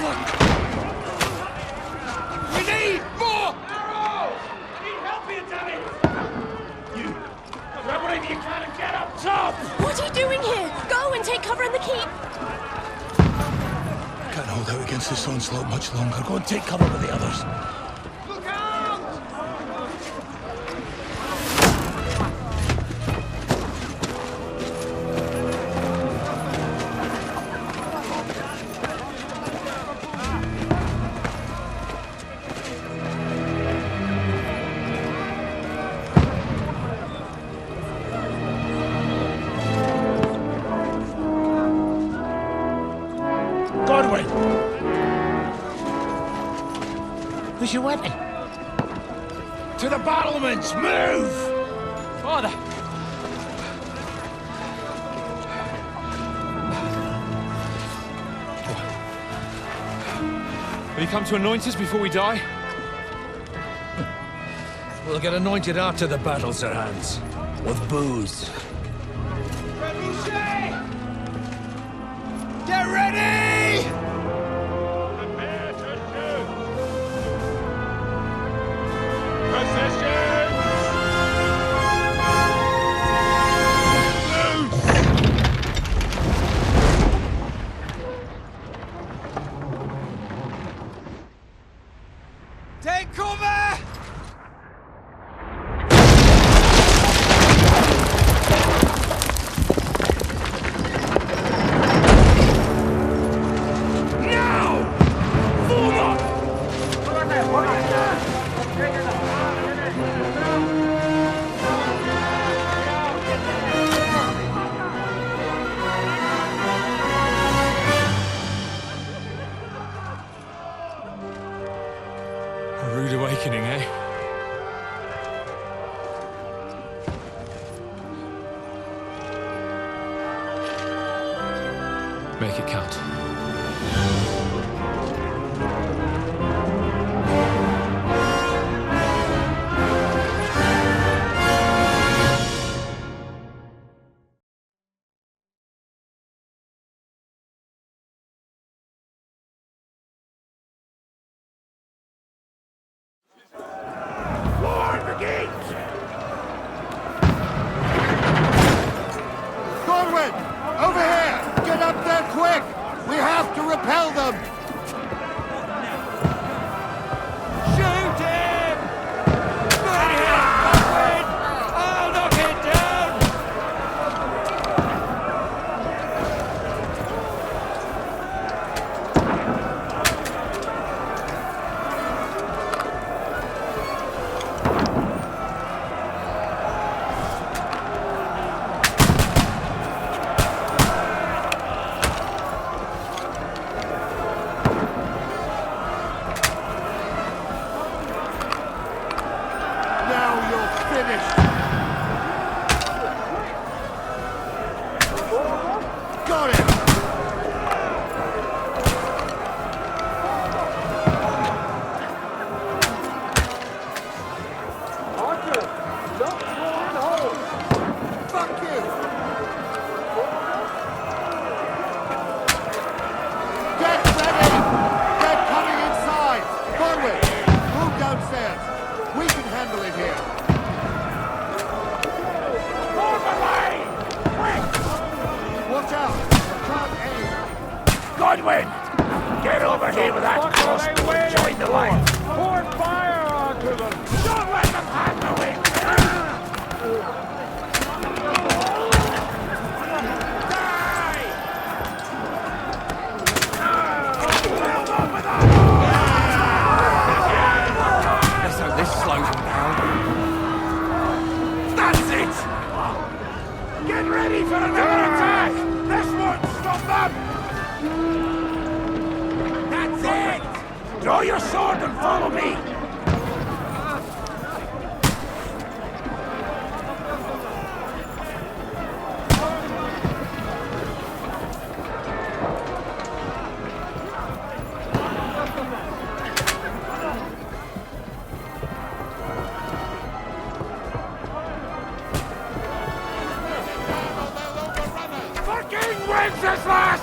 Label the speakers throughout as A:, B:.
A: We need more arrows! I need help here, damn it! You grab whatever you can and get up top!
B: What are you doing here? Go and take cover in the keep!
C: Can't hold out against this onslaught much longer. Go and take cover with the others.
A: Look out!
C: Godwin! Who's your weapon? To the battlements! Move!
A: Father! Will you come to anoint us before we die?
C: We'll get anointed after the battles are hands. With booze.
A: Get ready!
D: Prepare to shoot! Positions! Loose!
A: Take cover! A rude awakening, eh? Make it count.
D: Lord the gates!
E: Godwin! Over here! Get up there quick! We have to repel them!
A: Shoot him! Burn him, Godwin! I'll knock it down!
E: Now you're finished! Got him! Fuck you! Get ready! They're coming inside! Godwin, move downstairs. We can handle it here.
D: Move away! Quick!
E: Watch out! Can't aim.
D: Godwin! Get over here with that crossbow and join the line!
A: Pour fire onto them!
D: Don't let them have the wing! Die! Well done with that!
A: Let's hope this slows them down.
D: That's it! Get ready for another attack! This won't stop them! That's it! Draw your sword and follow me! Fucking Wenceslas!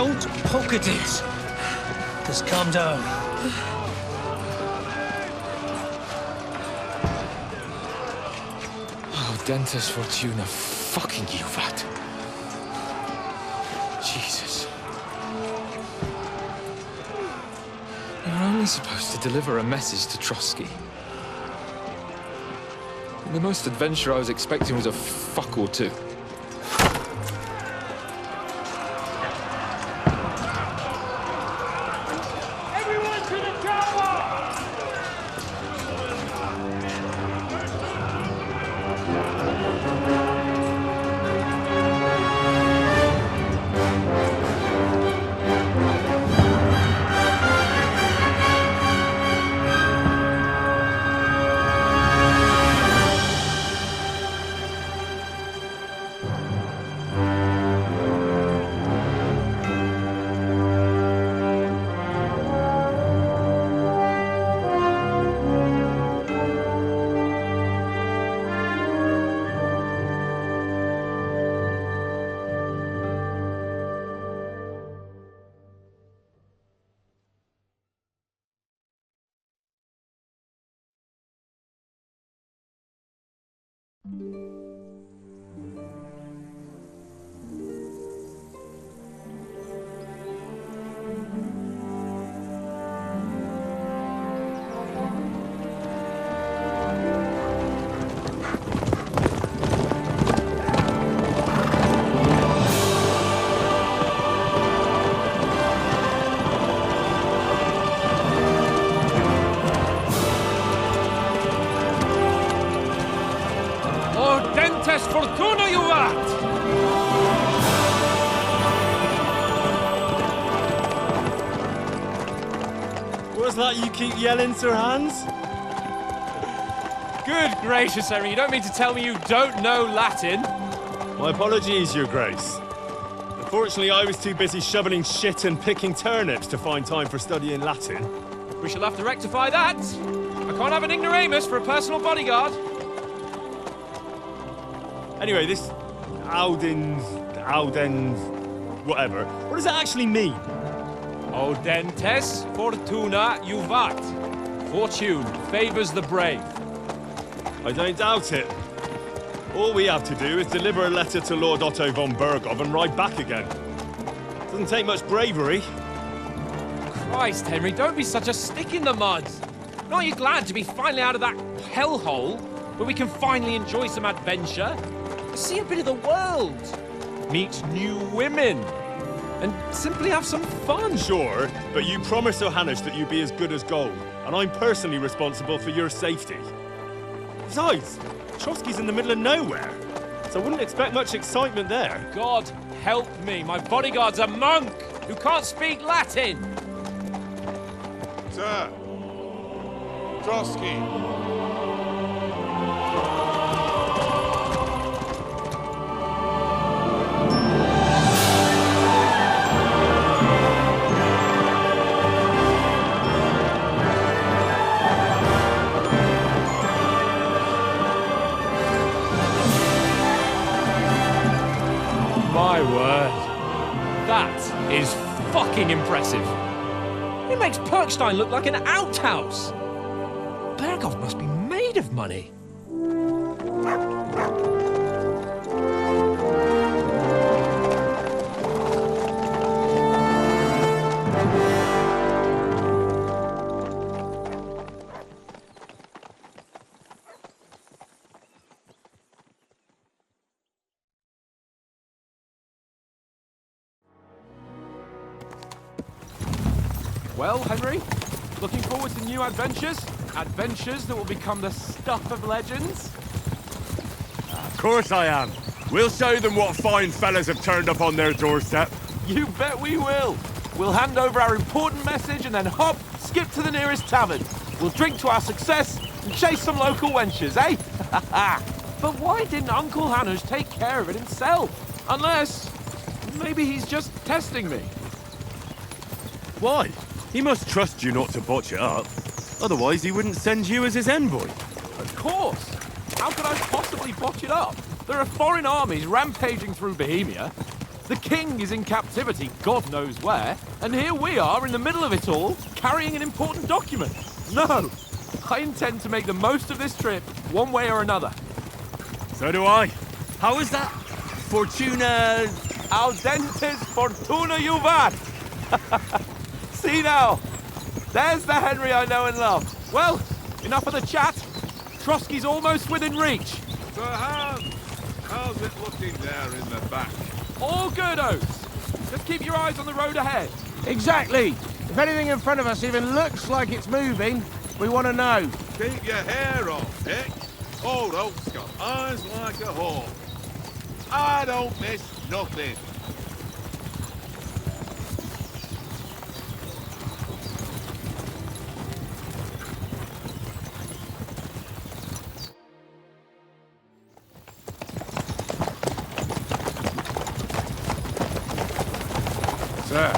C: Don't poke at it. Just calm down.
F: Oh, Dentes Fortuna, fucking you, Vat. Jesus. You're only supposed to deliver a message to Trotsky. And the most adventure I was expecting was a fuck or two.
A: Everyone to the tower!
C: Dentes Fortuna, you vat!
G: What's that you keep yelling, Sir Hans?
A: Good gracious, Henry, you don't mean to tell me you don't know Latin?
G: My apologies, Your Grace. Unfortunately, I was too busy shoveling shit and picking turnips to find time for studying Latin.
A: We shall have to rectify that. I can't have an ignoramus for a personal bodyguard.
G: Anyway, this Audens, whatever. What does that actually mean?
A: O Dentes Fortuna Juvat. Fortune favors the brave.
G: I don't doubt it. All we have to do is deliver a letter to Lord Otto von Bergov and ride back again. Doesn't take much bravery.
A: Christ, Henry, don't be such a stick in the mud. Aren't you glad to be finally out of that hellhole where we can finally enjoy some adventure? See a bit of the world, meet new women, and simply have some fun.
G: Sure, but you promised Johannes that you'd be as good as gold, and I'm personally responsible for your safety. Besides, Trotsky's in the middle of nowhere, so I wouldn't expect much excitement there.
A: God help me, my bodyguard's a monk who can't speak Latin.
H: Sir! Trotsky!
A: My word. That is fucking impressive. It makes Perkstein look like an outhouse. Bergov must be made of money. Well, Henry, looking forward to new adventures? Adventures that will become the stuff of legends?
D: Of course I am. We'll show them what fine fellas have turned up on their doorstep.
A: You bet we will. We'll hand over our important message and then hop, skip to the nearest tavern. We'll drink to our success and chase some local wenches, eh? But why didn't Uncle Hanush take care of it himself? Unless, maybe he's just testing me.
D: Why? He must trust you not to botch it up. Otherwise, he wouldn't send you as his envoy.
A: Of course. How could I possibly botch it up? There are foreign armies rampaging through Bohemia. The king is in captivity, God knows where, and here we are in the middle of it all, carrying an important document. No, I intend to make the most of this trip, one way or another.
G: So do I. How is that? Fortuna...
A: Al dentes fortuna juvat. See now, there's the Henry I know and love. Well, enough of the chat. Trotsky's almost within reach.
D: Sir Hans, how's it looking there in the back?
A: All good, Oates. Just keep your eyes on the road ahead.
H: Exactly. If anything in front of us even looks like it's moving, we want to know.
D: Keep your hair off, Dick. Old Oak's got eyes like a hawk. I don't miss nothing.
H: Sir.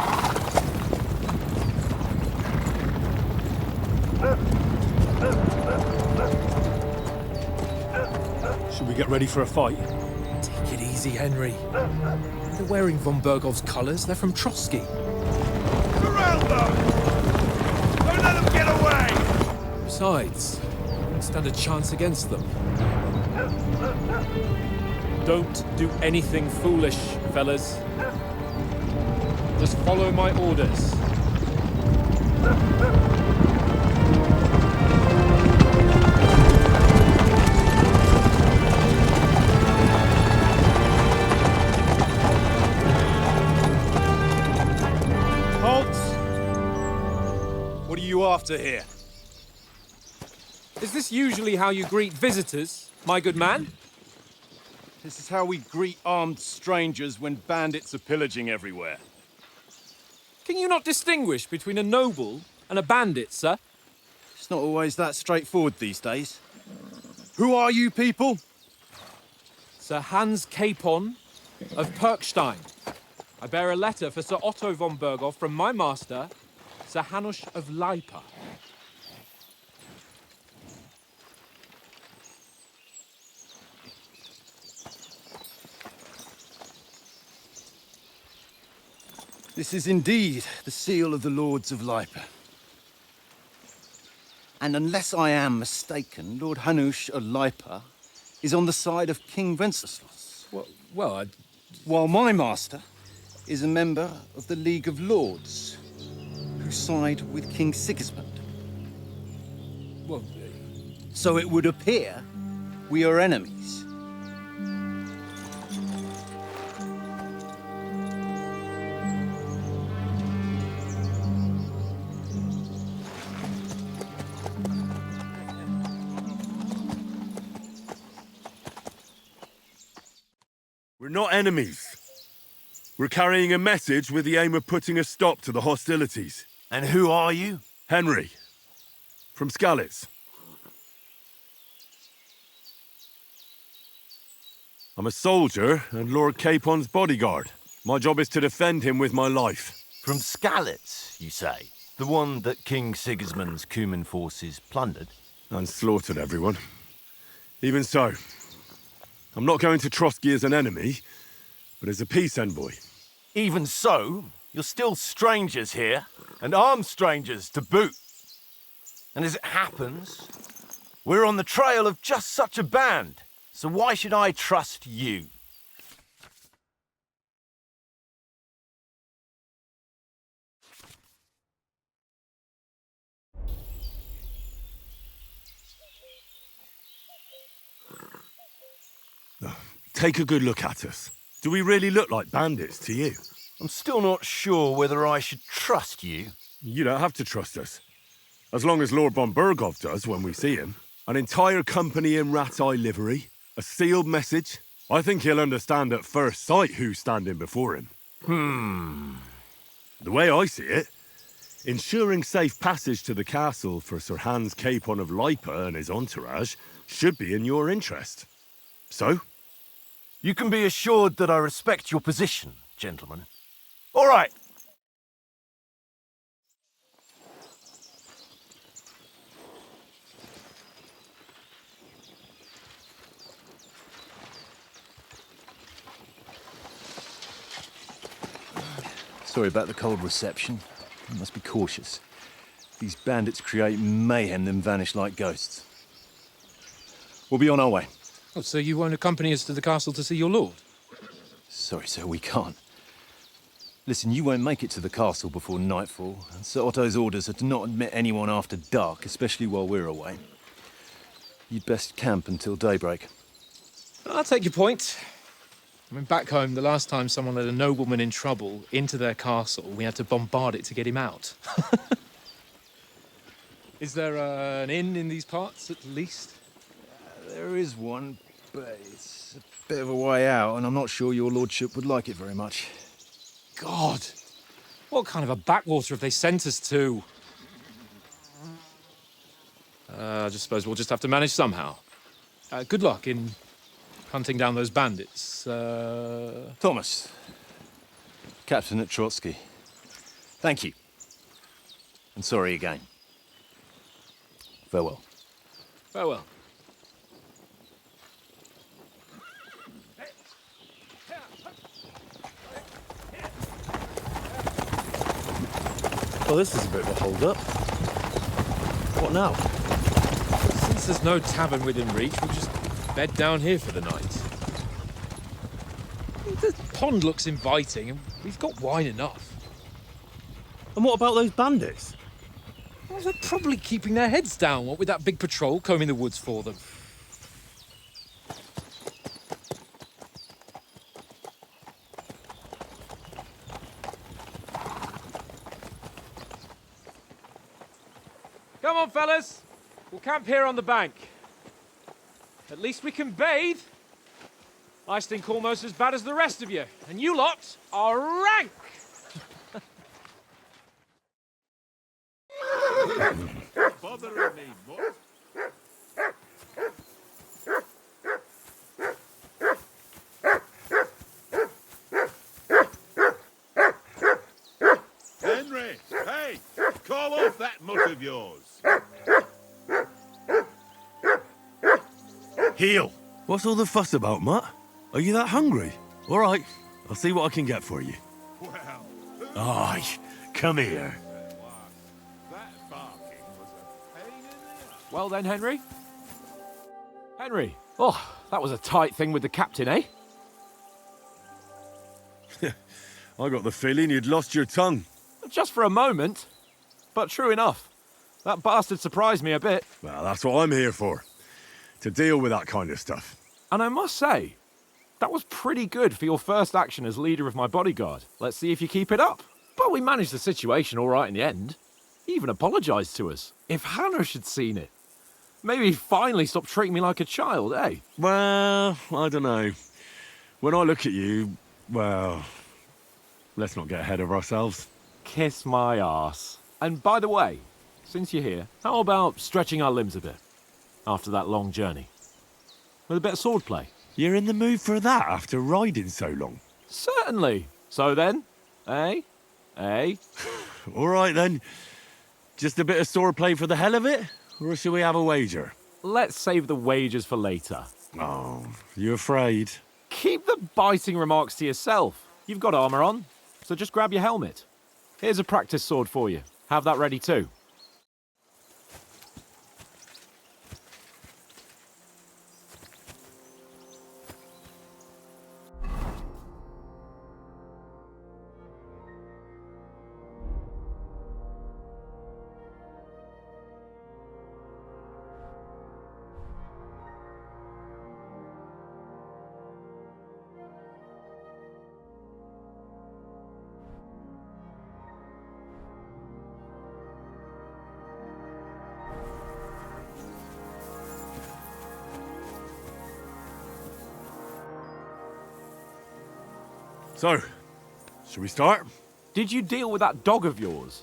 G: Should we get ready for a fight?
F: Take it easy, Henry. They're wearing von Bergov's colours. They're from Trotsky.
D: Surround them! Don't let them get away!
F: Besides, we won't stand a chance against them. Don't do anything foolish, fellas. Just follow my orders.
G: Halt! What are you after here?
F: Is this usually how you greet visitors, my good man?
I: This is how we greet armed strangers when bandits are pillaging everywhere.
F: Can you not distinguish between a noble and a bandit, sir?
I: It's not always that straightforward these days. Who are you people?
F: Sir Hans Capon of Perkstein. I bear a letter for Sir Otto von Berghoff from my master, Sir Hanush of Lipa.
I: This is indeed the seal of the Lords of Lipa. And unless I am mistaken, Lord Hanush of Lipa is on the side of King Wenceslas.
F: Well,
I: While my master is a member of the League of Lords, who side with King Sigismund.
F: well,
I: So it would appear we are enemies.
G: We're not enemies. We're carrying a message with the aim of putting a stop to the hostilities.
J: And who are you?
G: Henry, from Skalitz. I'm a soldier and Lord Capon's bodyguard. My job is to defend him with my life.
J: From Skalitz, you say? The one that King Sigismund's Cuman forces plundered?
G: And slaughtered everyone. Even so, I'm not going to Trotsky as an enemy, but as a peace envoy.
J: Even so, you're still strangers here, and armed strangers to boot. And as it happens, we're on the trail of just such a band, so why should I trust you?
G: Take a good look at us. Do we really look like bandits to you?
J: I'm still not sure whether I should trust you.
G: You don't have to trust us. As long as Lord von Berghoff does when we see him. An entire company in rat-eye livery, a sealed message. I think he'll understand at first sight who's standing before him. The way I see it, ensuring safe passage to the castle for Sir Hans Capon of Lipa and his entourage should be in your interest. So?
J: You can be assured that I respect your position, gentlemen. All right. Sorry about the cold reception. You must be cautious. These bandits create mayhem, then vanish like ghosts. We'll be on our way.
F: Oh, so you won't accompany us to the castle to see your lord?
J: Sorry, sir, we can't. Listen, you won't make it to the castle before nightfall, and Sir Otto's orders are to not admit anyone after dark, especially while we're away. You'd best camp until daybreak.
F: I'll take your point. I mean, back home, the last time someone let a nobleman in trouble into their castle, we had to bombard it to get him out. Is there an inn in these parts, at least?
J: There is one, but it's a bit of a way out, and I'm not sure your lordship would like it very much.
F: God! What kind of a backwater have they sent us to? I just suppose we'll just have to manage somehow. Good luck in hunting down those bandits.
J: Thomas. Captain at Trotsky. Thank you. And sorry again. Farewell.
F: Farewell.
K: Well, this is a bit of a hold-up. What now?
F: Since there's no tavern within reach, we'll just bed down here for the night. The pond looks inviting, and we've got wine enough.
K: And what about those bandits?
F: Well, they're probably keeping their heads down, what with that big patrol combing the woods for them. Come on, fellas. We'll camp here on the bank. At least we can bathe. I stink almost as bad as the rest of you, and you lot are rank!
D: Bothering me, mutt. Henry, hey, call off that mutt of yours.
L: Heel! What's all the fuss about, Mutt? Are you that hungry? All right, I'll see what I can get for you.
D: Well,
L: Aye, come here.
D: that barking was a pain in the ass.
A: Well then, Henry? Henry, oh, that was a tight thing with the captain, eh?
L: I got the feeling you'd lost your tongue.
A: Just for a moment. But true enough. That bastard surprised me a bit.
L: Well, that's what I'm here for. To deal with that kind of stuff.
A: And I must say, that was pretty good for your first action as leader of my bodyguard. Let's see if you keep it up. But we managed the situation all right in the end. He even apologised to us. If Hanush had seen it. Maybe he'd finally stop treating me like a child, eh?
L: Well, I don't know. When I look at you, well, let's not get ahead of ourselves.
A: Kiss my arse. And by the way, since you're here, how about stretching our limbs a bit? After that long journey. With a bit of swordplay.
L: You're in the mood for that after riding so long?
A: Certainly. So then, eh? Eh?
L: All right then. Just a bit of swordplay for the hell of it? Or shall we have a wager?
A: Let's save the wagers for later.
L: Oh, you afraid?
A: Keep the biting remarks to yourself. You've got armour on, so just grab your helmet. Here's a practice sword for you. Have that ready too.
L: So, shall we start?
A: Did you deal with that dog of yours?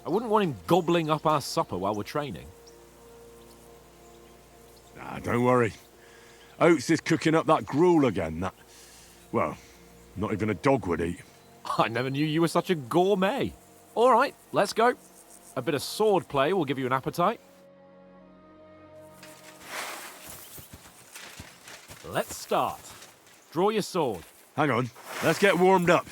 A: I wouldn't want him gobbling up our supper while we're training.
L: Nah, don't worry. Oates is cooking up that gruel again, that... Well, not even a dog would eat.
A: I never knew you were such a gourmet. All right, let's go. A bit of sword play will give you an appetite. Let's start. Draw your sword.
L: Hang on, let's get warmed up.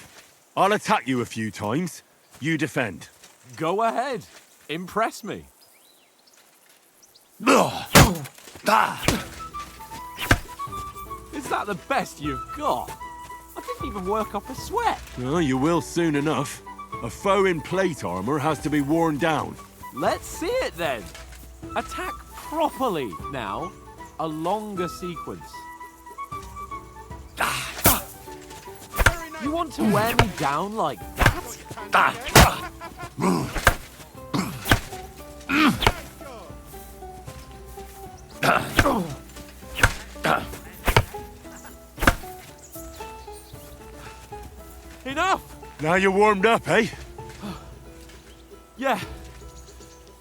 L: I'll attack you a few times. You defend.
F: Go ahead. Impress me. Is that the best you've got? I didn't even work up a sweat.
L: Oh, you will soon enough. A foe in plate armor has to be worn down.
F: Let's see it then. Attack properly now. A longer sequence. You want to wear me down like that? Enough!
L: Now you're warmed up, eh?
F: Yeah.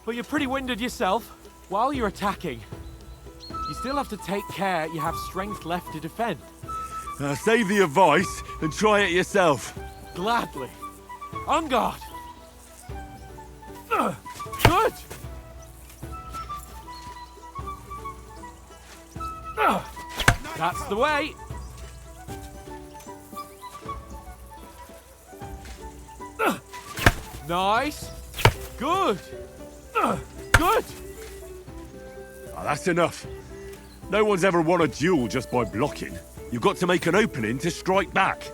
F: But you're pretty winded yourself. While you're attacking, you still have to take care you have strength left to defend.
L: Save the advice and try it yourself.
F: Gladly. On guard. Good. That's the way. Nice. Good. Good.
L: Oh, that's enough. No one's ever won a duel just by blocking. You've got to make an opening to strike back.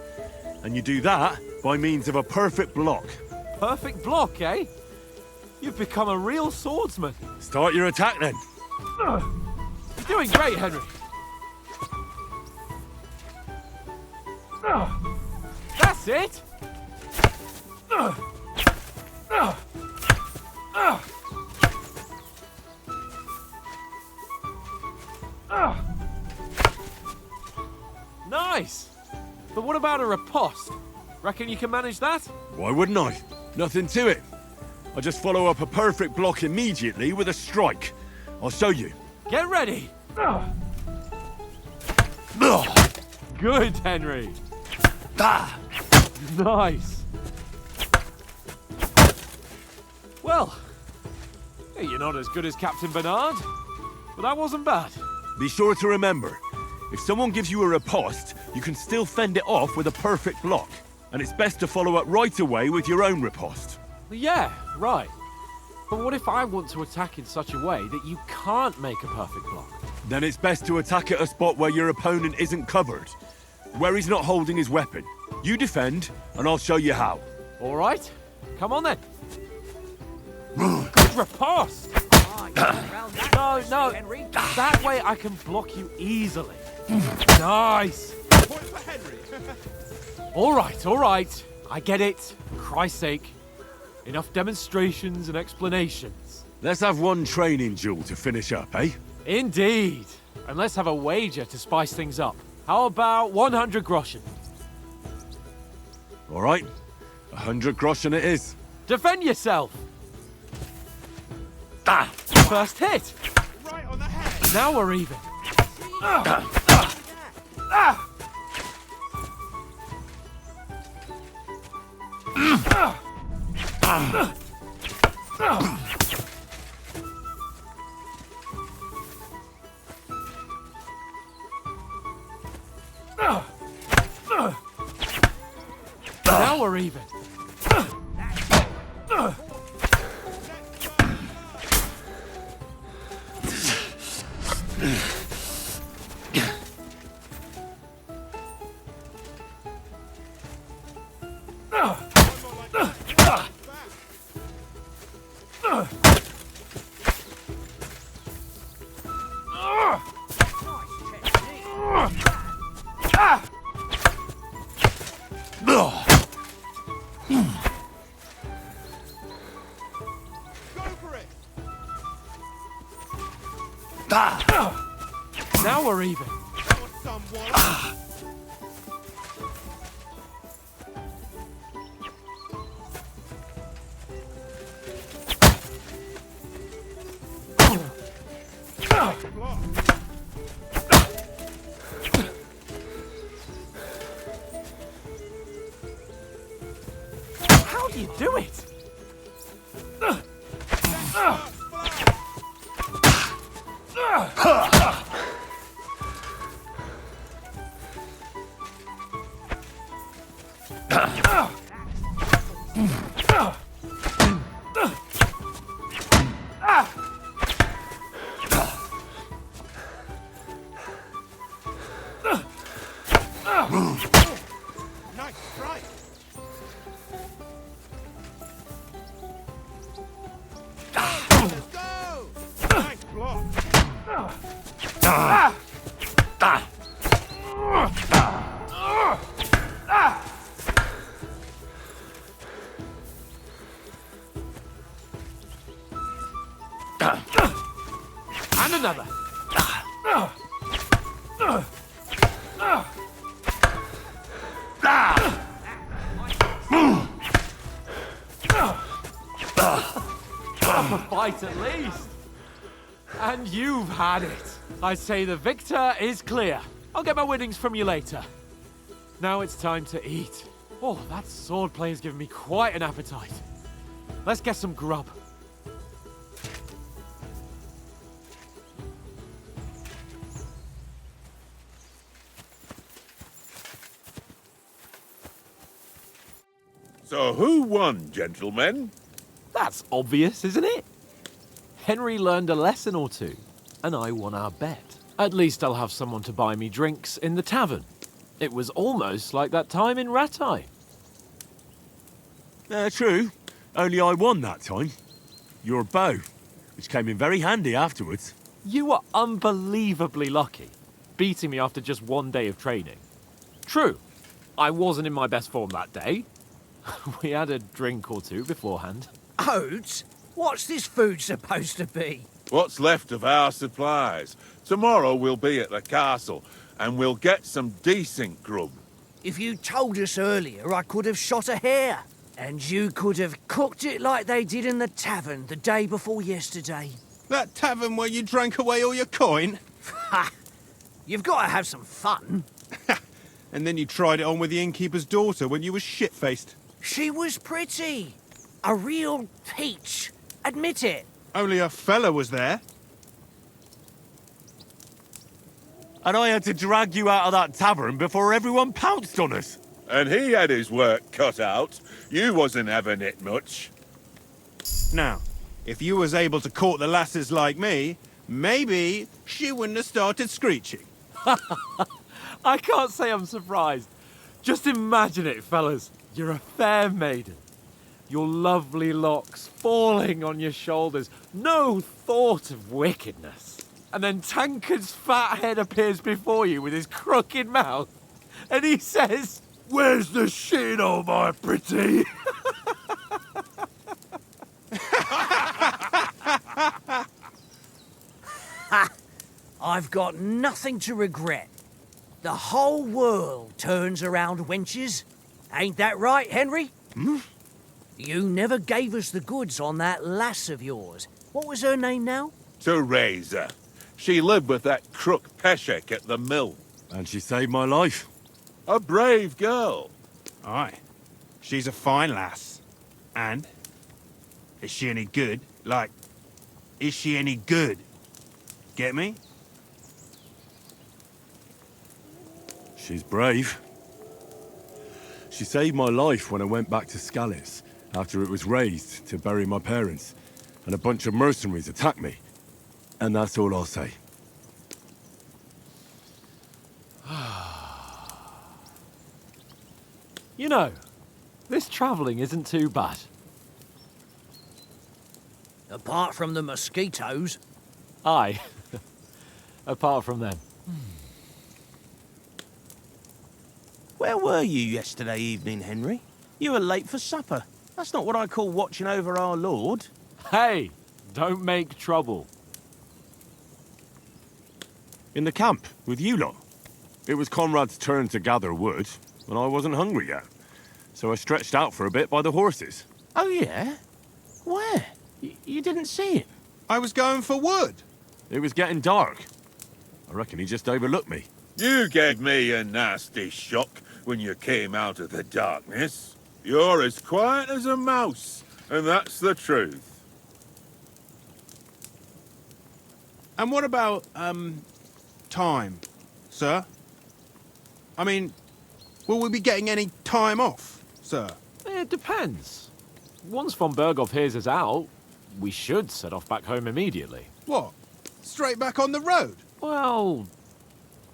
L: And you do that by means of a perfect block.
F: Perfect block, eh? You've become a real swordsman.
L: Start your attack then.
F: You're doing great, Henry. That's it. Nice. But what about a riposte? Reckon you can manage that?
L: Why wouldn't I? Nothing to it. I just follow up a perfect block immediately with a strike. I'll show you.
F: Get ready. Good, Henry. Nice. Well, hey, you're not as good as Captain Bernard, but that wasn't bad.
L: Be sure to remember, if someone gives you a riposte, you can still fend it off with a perfect block. And it's best to follow up right away with your own riposte.
F: Yeah, right. But what if I want to attack in such a way that you can't make a perfect block?
L: Then it's best to attack at a spot where your opponent isn't covered, where he's not holding his weapon. You defend, and I'll show you how.
F: All right, come on then. Good riposte. No, that way I can block you easily. Nice. All right. I get it. For Christ's sake. Enough demonstrations and explanations.
L: Let's have one training duel to finish up, eh?
F: Indeed. And let's have a wager to spice things up. How about 100 groschen?
L: All right. 100 groschen it is.
F: Defend yourself. First hit.
D: Right on the head.
F: Now we're even. Now we're even. Now we're even. How do you do it? And another. Half a fight at least. And you've had it. I say the victor is clear. I'll get my winnings from you later. Now it's time to eat. Oh, that swordplay has given me quite an appetite. Let's get some grub.
D: So who won, gentlemen?
F: That's obvious, isn't it? Henry learned a lesson or two, and I won our bet. At least I'll have someone to buy me drinks in the tavern. It was almost like that time in Rattay.
L: True. Only I won that time. Your bow, which came in very handy afterwards.
F: You were unbelievably lucky, beating me after just one day of training. True, I wasn't in my best form that day. We had a drink or two beforehand.
C: Oates? What's this food supposed to be?
D: What's left of our supplies. Tomorrow we'll be at the castle, and we'll get some decent grub.
C: If you told us earlier, I could have shot a hare. And you could have cooked it like they did in the tavern the day before yesterday.
M: That tavern where you drank away all your coin?
C: Ha! You've got to have some fun.
M: And then you tried it on with the innkeeper's daughter when you were shit-faced.
C: She was pretty. A real peach. Admit it.
M: Only a fella was there.
L: And I had to drag you out of that tavern before everyone pounced on us.
D: And he had his work cut out. You wasn't having it much.
M: Now, if you was able to court the lasses like me, maybe she wouldn't have started screeching.
F: I can't say I'm surprised. Just imagine it, fellas. You're a fair maiden. Your lovely locks falling on your shoulders. No thought of wickedness. And then Tankard's fat head appears before you with his crooked mouth. And he says, "Where's the shit, oh my pretty?"
C: I've got nothing to regret. The whole world turns around wenches. Ain't that right, Henry?
L: Hmm?
C: You never gave us the goods on that lass of yours. What was her name now?
D: Teresa. She lived with that crook Peshek at the mill.
L: And she saved my life.
D: A brave girl.
M: Aye. She's a fine lass. And? Is she any good? Like, is she any good? Get me?
L: She's brave. She saved my life when I went back to Scallis after it was razed to bury my parents, and a bunch of mercenaries attacked me. And that's all I'll say.
F: You know, this travelling isn't too bad.
C: Apart from the mosquitoes.
F: Aye. Apart from them.
H: Where were you yesterday evening, Henry? You were late for supper. That's not what I call watching over our lord.
F: Hey, don't make trouble.
L: In the camp, with you lot. It was Conrad's turn to gather wood, and I wasn't hungry yet. So I stretched out for a bit by the horses.
H: Oh, yeah? Where? You didn't see him?
M: I was going for wood.
L: It was getting dark. I reckon he just overlooked me.
D: You gave me a nasty shock when you came out of the darkness. You're as quiet as a mouse, and that's the truth.
M: And what about, time, sir? I mean, will we be getting any time off, sir?
F: It depends. Once von Berghoff hears us out, we should set off back home immediately.
M: What? Straight back on the road?
F: Well,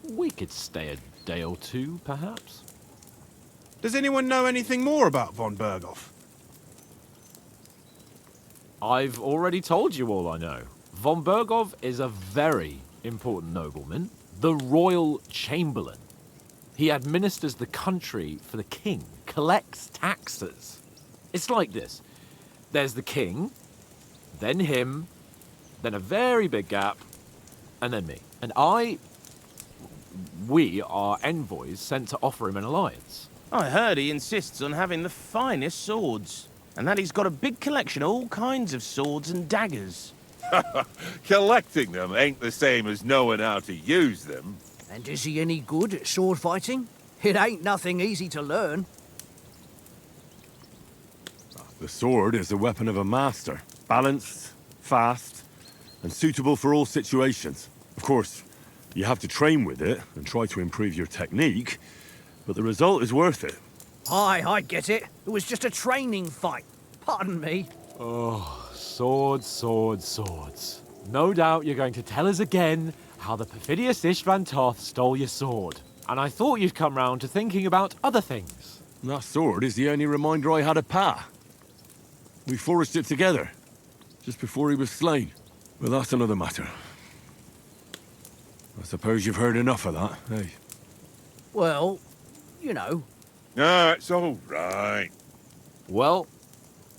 F: we could stay a day or two, perhaps.
M: Does anyone know anything more about von Berghoff?
F: I've already told you all I know. Von Berghoff is a very important nobleman, the royal chamberlain. He administers the country for the king, collects taxes. It's like this. There's the king, then him, then a very big gap, and then me. And we are envoys sent to offer him an alliance.
H: I heard he insists on having the finest swords, and that he's got a big collection of all kinds of swords and daggers.
D: Collecting them ain't the same as knowing how to use them.
C: And is he any good at sword fighting? It ain't nothing easy to learn.
L: The sword is the weapon of a master. Balanced, fast, and suitable for all situations. Of course, you have to train with it and try to improve your technique, but the result is worth it.
C: Aye, I get it. It was just a training fight. Pardon me.
F: Oh, swords, swords, swords. No doubt you're going to tell us again how the perfidious Istvan Toth stole your sword. And I thought you'd come round to thinking about other things.
L: That sword is the only reminder I had of Pa. We forged it together, just before he was slain. But that's another matter. I suppose you've heard enough of that, eh?
C: Well, you know.
D: Ah, it's all right.
F: Well,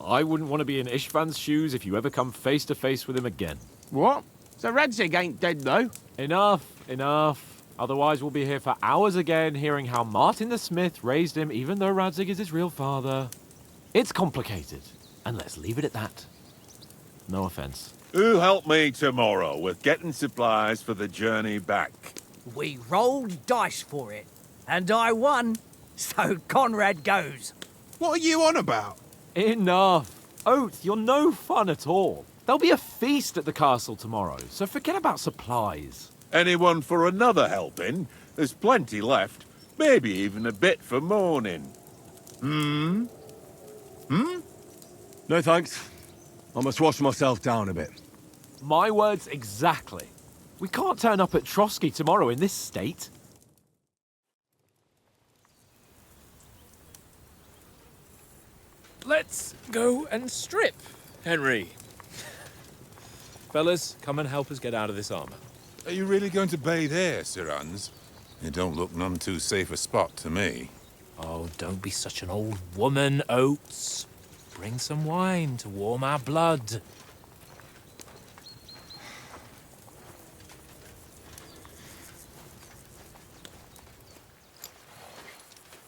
F: I wouldn't want to be in Istvan's shoes if you ever come face to face with him again.
H: What? So Radzig ain't dead, though?
F: Enough, enough. Otherwise we'll be here for hours again hearing how Martin the Smith raised him even though Radzig is his real father. It's complicated, and let's leave it at that. No offense.
D: Who'll help me tomorrow with getting supplies for the journey back?
C: We rolled dice for it, and I won. So Conrad goes.
M: What are you on about?
F: Enough. Oath, you're no fun at all. There'll be a feast at the castle tomorrow, so forget about supplies.
D: Anyone for another helping? There's plenty left. Maybe even a bit for morning.
L: No thanks. I must wash myself down a bit.
F: My words exactly. We can't turn up at Trotsky tomorrow in this state.
N: Let's go and strip, Henry. Fellas, come and help us get out of this armor.
O: Are you really going to bathe here, Sir Hans? It don't look none too safe a spot to me.
N: Oh, don't be such an old woman, Oates. Bring some wine to warm our blood.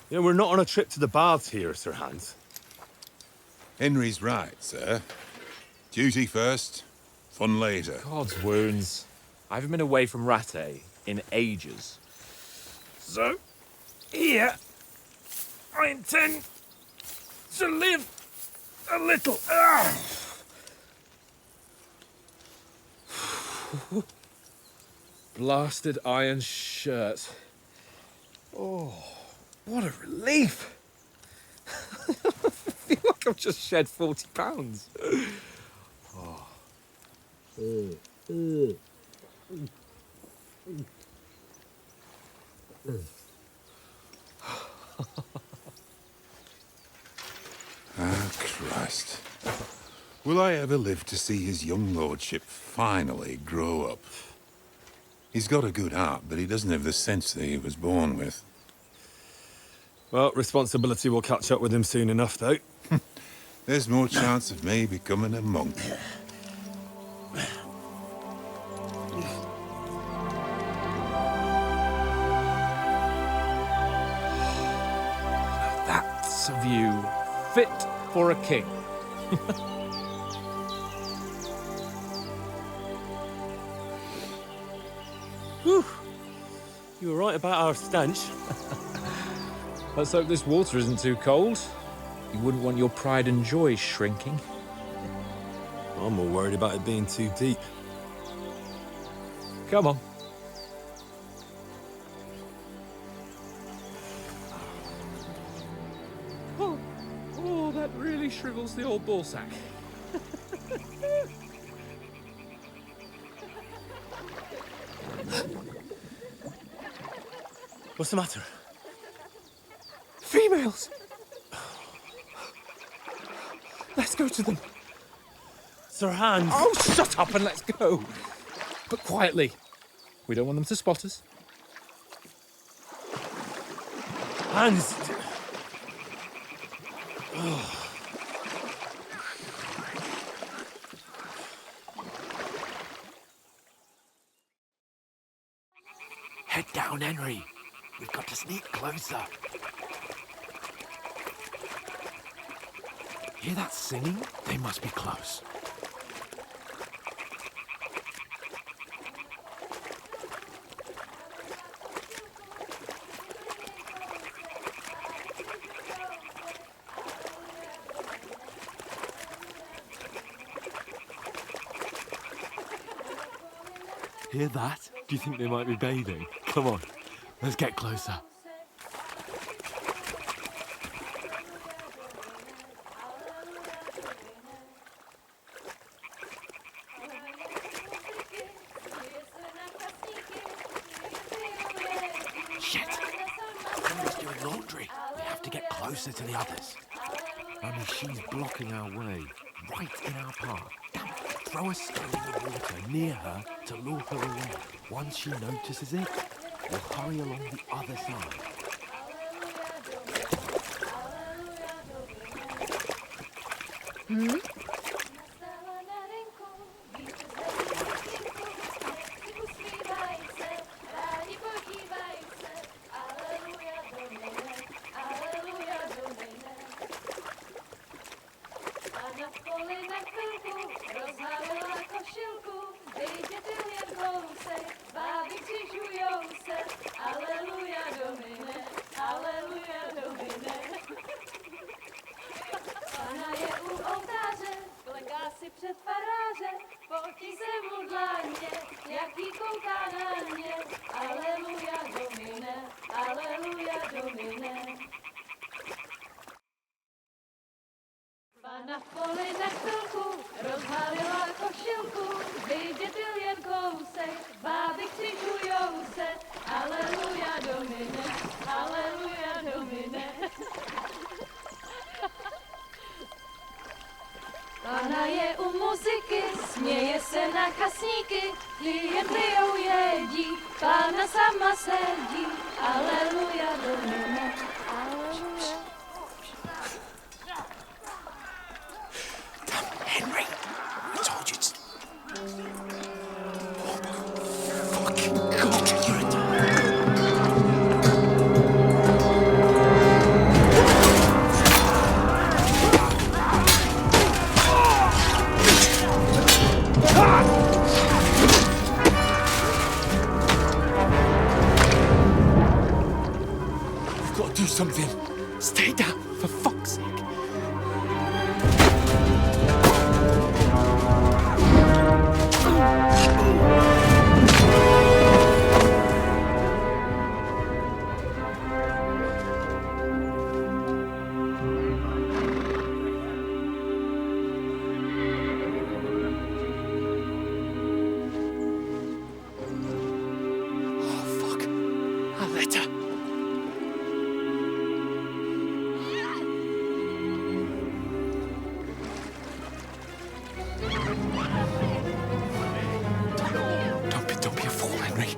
G: Yeah, we're not on a trip to the baths here, Sir Hans.
O: Henry's right, sir. Duty first, fun later.
N: God's wounds. I haven't been away from Rattay in ages. So, here, I intend to live a little. Blasted iron shirt. Oh, what a relief. I feel like I've just shed 40 pounds. Oh.
O: Ah, Christ. Will I ever live to see his young lordship finally grow up? He's got a good heart, but he doesn't have the sense that he was born with.
G: Well, responsibility will catch up with him soon enough, though.
O: There's more chance of me becoming a monk.
N: That's a view fit for a king.
G: Whew. You were right about our stench.
N: Let's hope this water isn't too cold. You wouldn't want your pride and joy shrinking.
G: I'm more worried about it being too deep.
N: Come on. Oh, that really shrivels the old ball sack.
G: What's the matter?
N: Females! Let's go to them.
G: Sir Hans!
N: Oh, shut up and let's go. But quietly. We don't want them to spot us.
G: Hans!
A: Head down, Henry. We've got to sneak closer. Hear that singing? They must be close. Hear that? Do you think they might be bathing? Come on, let's get closer. Shit! Somebody's doing laundry. We have to get closer to the others. Only she's blocking our way, right in our path. Damn it. Throw a stone in the water near her to lure her away. Once she notices it, we'll hurry along the other side.
B: Hmm?
P: Před faráře, potí se mu dlaně, jaký kouká na mě. Aleluja, Domine, aleluja, Domine. Pana v poli na chvilku rozhalila košilku, vidět byl jen kousek, báby křižujou se. Aleluja, Domine, aleluja, Domine. Pana je u muziky, směje se na kasníky, klienty ją jedí, Pána sama sedí. Aleluja, Domine, aleluja.
A: Damn, Henry! I told you to... Oh, fucking God, you're a... Do something. Stay down, for fuck's sake. Oh, fuck. A letter. Don't be a fool, Henry.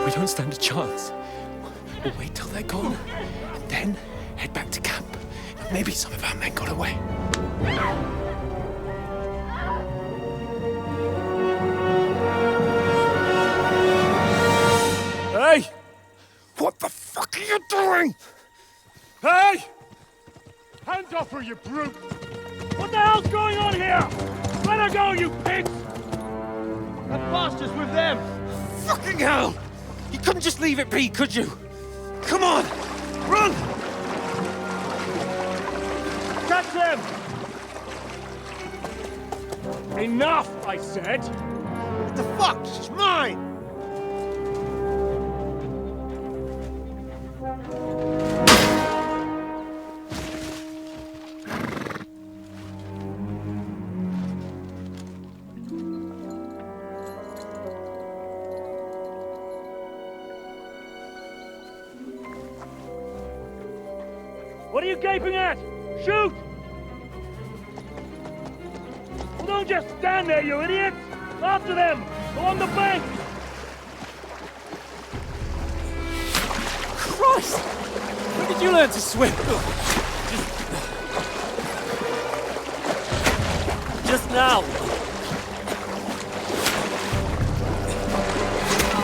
A: We don't stand a chance. We'll wait till they're gone, and then head back to camp. Maybe some of our men got away.
L: Hey!
A: What the fuck are you doing?
L: Hey! Hands off her, you brute!
G: What the hell's going on here? Let her go, you pigs! That bastard's with them!
A: Fucking hell! You couldn't just leave it be, could you? Come on! Run!
G: Catch them! Enough, I said!
A: What the fuck? She's mine!
G: What are you gaping at? Shoot! Well, don't just stand there, you idiots! After them! Along the bank!
A: Christ! When did you learn to swim?
F: Just now!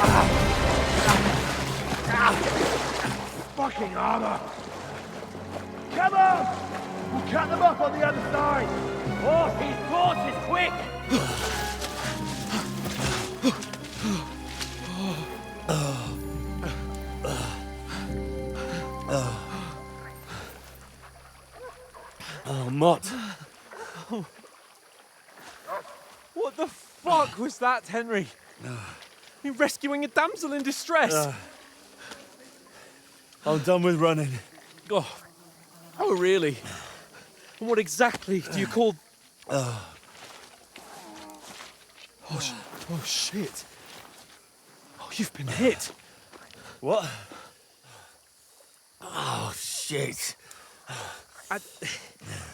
A: Ah.
G: armor! Come on! We'll cut them off on the other side!
C: Oh, his horse is quick!
G: Oh, Mott.
F: What the fuck was that, Henry? You rescuing a damsel in distress?
G: I'm done with running.
F: Oh, really? And what exactly do you call... Oh, shit. Oh, you've been hit.
G: What? Oh, shit.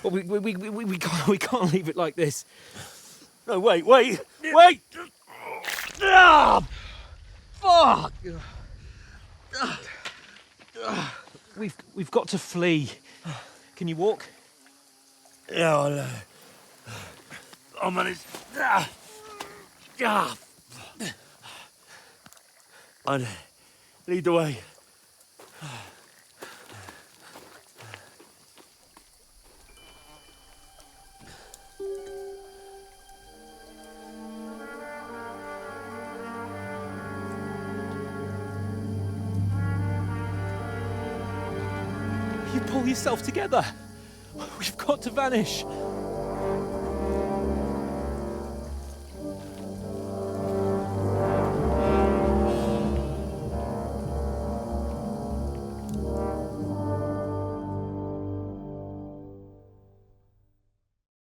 F: Well, we can't leave it like this.
G: No, wait! Ah! Fuck!
F: We've got to flee. Can you walk?
G: Yeah, I'll manage. I'd lead the way.
F: You pull yourself together. We've got to vanish.